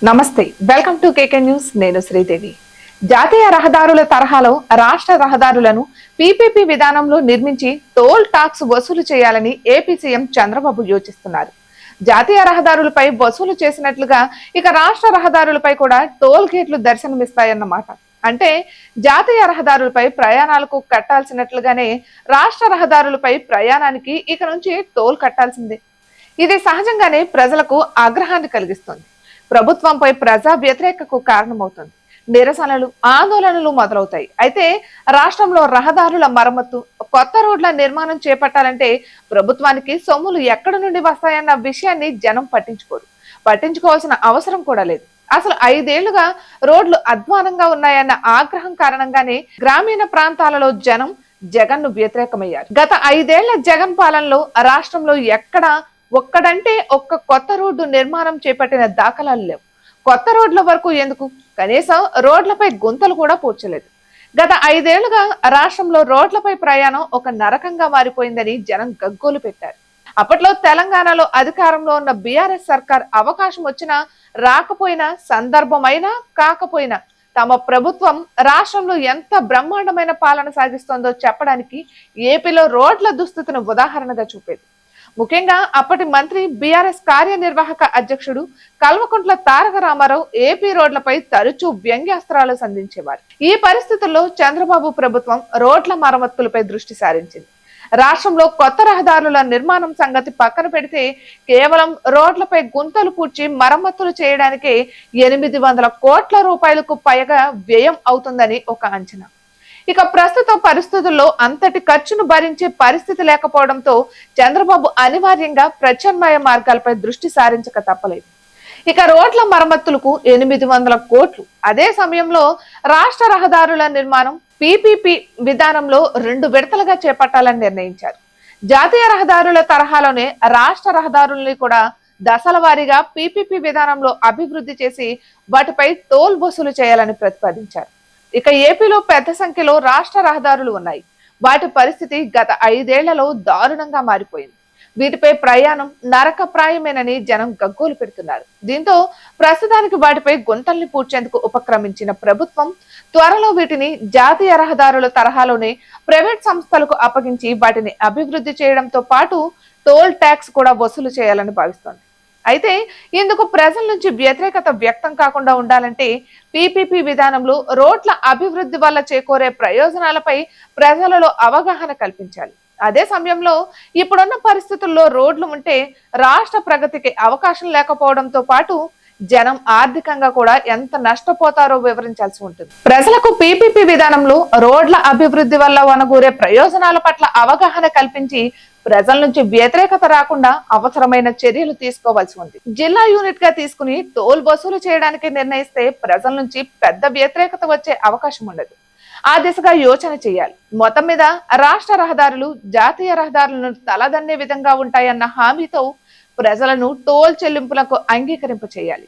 నమస్తే, welcome to KK news. నేను శ్రీదేవి. జాతీయ రహదారుల తరహాలో రాష్ట్ర రహదారులను పీపీపీ విధానంలో నిర్మించి టోల్ టాక్స్ వసూలు చేయాలని ఏపీ సీఎం చంద్రబాబు యోచిస్తున్నారు. జాతీయ రహదారులపై వసూలు చేసినట్లుగా ఇక రాష్ట్ర రహదారులపై కూడా టోల్ గేట్లు దర్శనమిస్తాయన్నమాట. అంటే జాతీయ రహదారులపై ప్రయాణాలకు కట్టాల్సినట్లుగానే రాష్ట్ర రహదారులపై ప్రయాణానికి ఇక నుంచి టోల్ కట్టాల్సిందే. ఇది సహజంగానే ప్రజలకు ఆగ్రహాన్ని కలిగిస్తుంది. ప్రభుత్వంపై ప్రజా వ్యతిరేకకు కారణమవుతుంది. నిరసనలు, ఆందోళనలు మొదలవుతాయి. అయితే రాష్ట్రంలో రహదారుల మరమ్మత్తు, కొత్త రోడ్ల నిర్మాణం చేపట్టాలంటే ప్రభుత్వానికి సొమ్ములు ఎక్కడి నుండి వస్తాయన్న విషయాన్ని జనం పట్టించుకోవాల్సిన అవసరం కూడా లేదు. అసలు 5 ఏళ్లుగా రోడ్లు అధ్వానంగా ఉన్నాయన్న ఆగ్రహం కారణంగానే గ్రామీణ ప్రాంతాలలో జనం జగన్ ను వ్యతిరేకమయ్యారు. గత 5 ఏళ్ల జగన్ పాలనలో రాష్ట్రంలో ఒక్కడంటే ఒక్క కొత్త రోడ్డు నిర్మాణం చేపట్టిన దాఖలాలు లేవు. కొత్త రోడ్ల వరకు ఎందుకు, కనీసం రోడ్లపై గుంతలు కూడా పూడ్చలేదు. గత 5 ఏళ్లుగా రాష్ట్రంలో రోడ్లపై ప్రయాణం ఒక నరకంగా మారిపోయిందని జనం గగ్గోలు పెట్టారు. అప్పట్లో తెలంగాణలో అధికారంలో ఉన్న బీఆర్ఎస్ సర్కార్ అవకాశం వచ్చినా రాకపోయినా, సందర్భమైనా కాకపోయినా తమ ప్రభుత్వం రాష్ట్రంలో ఎంత బ్రహ్మాండమైన పాలన సాగిస్తోందో చెప్పడానికి ఏపీలో రోడ్ల దుస్థితిని ఉదాహరణగా చూపేది. ముఖ్యంగా అప్పటి మంత్రి బీఆర్ఎస్ కార్యనిర్వాహక అధ్యక్షుడు కల్వకుంట్ల తారక రామారావు ఏపీ రోడ్లపై తరచూ వ్యంగ్యాస్త్రాలు సంధించేవారు. ఈ పరిస్థితుల్లో చంద్రబాబు ప్రభుత్వం రోడ్ల మరమ్మతులపై దృష్టి సారించింది. రాష్ట్రంలో కొత్త రహదారుల నిర్మాణం సంగతి పక్కన పెడితే కేవలం రోడ్లపై గుంతలు పూడ్చి మరమ్మతులు చేయడానికే 800 కోట్ల రూపాయలకు పైగా వ్యయం అవుతుందని ఒక అంచనా. ఇక ప్రస్తుత పరిస్థితుల్లో అంతటి ఖర్చును భరించే పరిస్థితి లేకపోవడంతో చంద్రబాబు అనివార్యంగా ప్రత్యామ్నాయ మార్గాలపై దృష్టి సారించక తప్పలేదు. ఇక రోడ్ల మరమ్మతులకు 800 కోట్లు, అదే సమయంలో రాష్ట్ర రహదారుల నిర్మాణం పీపీపీ విధానంలో 2 విడతలుగా చేపట్టాలని నిర్ణయించారు. జాతీయ రహదారుల తరహాలోనే రాష్ట్ర రహదారుల్ని కూడా దశల వారీగా పీపీపీ విధానంలో అభివృద్ధి చేసి వాటిపై టోల్ వసూలు చేయాలని ప్రతిపాదించారు. ఇక ఏపీలో పెద్ద సంఖ్యలో రాష్ట్ర రహదారులు ఉన్నాయి. వాటి పరిస్థితి గత 5 ఏళ్లలో దారుణంగా మారిపోయింది. వీటిపై ప్రయాణం నరకప్రాయమేనని జనం గగ్గోలు పెడుతున్నారు. దీంతో ప్రస్తుతానికి వాటిపై గుంతల్ని పూడ్చేందుకు ఉపక్రమించిన ప్రభుత్వం త్వరలో వీటిని జాతీయ రహదారుల తరహాలోనే ప్రైవేట్ సంస్థలకు అప్పగించి వాటిని అభివృద్ధి చేయడంతో పాటు టోల్ ట్యాక్స్ కూడా వసూలు చేయాలని భావిస్తోంది. అయితే ఇందుకు ప్రజల నుంచి వ్యతిరేకత వ్యక్తం కాకుండా ఉండాలంటే పీపీపీ విధానంలో రోడ్ల అభివృద్ధి వల్ల చేకూరే ప్రయోజనాలపై ప్రజలలో అవగాహన కల్పించాలి. అదే సమయంలో ఇప్పుడున్న పరిస్థితుల్లో రోడ్లు ఉంటే రాష్ట్ర ప్రగతికి అవకాశం లేకపోవడంతో పాటు జనం ఆర్థికంగా కూడా ఎంత నష్టపోతారో వివరించాల్సి ఉంటుంది. ప్రజలకు పీపీపీ విధానంలో రోడ్ల అభివృద్ధి వల్ల వనగూరే ప్రయోజనాల పట్ల అవగాహన కల్పించి ప్రజల నుంచి వ్యతిరేకత రాకుండా అవసరమైన చర్యలు తీసుకోవాల్సి ఉంది. జిల్లా యూనిట్ గా తీసుకుని టోల్ వసూలు చేయడానికి నిర్ణయిస్తే ప్రజల నుంచి పెద్ద వ్యతిరేకత వచ్చే అవకాశం ఉండదు. ఆ దిశగా యోచన చేయాలి. మొత్తం మీద రాష్ట్ర రహదారులు జాతీయ రహదారులను తలదన్నే విధంగా ఉంటాయన్న హామీతో ప్రజలను టోల్ చెల్లింపులకు అంగీకరింప చేయాలి.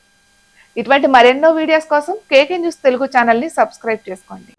ఇటువంటి మరెన్నో వీడియోస్ కోసం కేకే న్యూస్ తెలుగు ఛానల్ ని సబ్స్క్రైబ్ చేసుకోండి.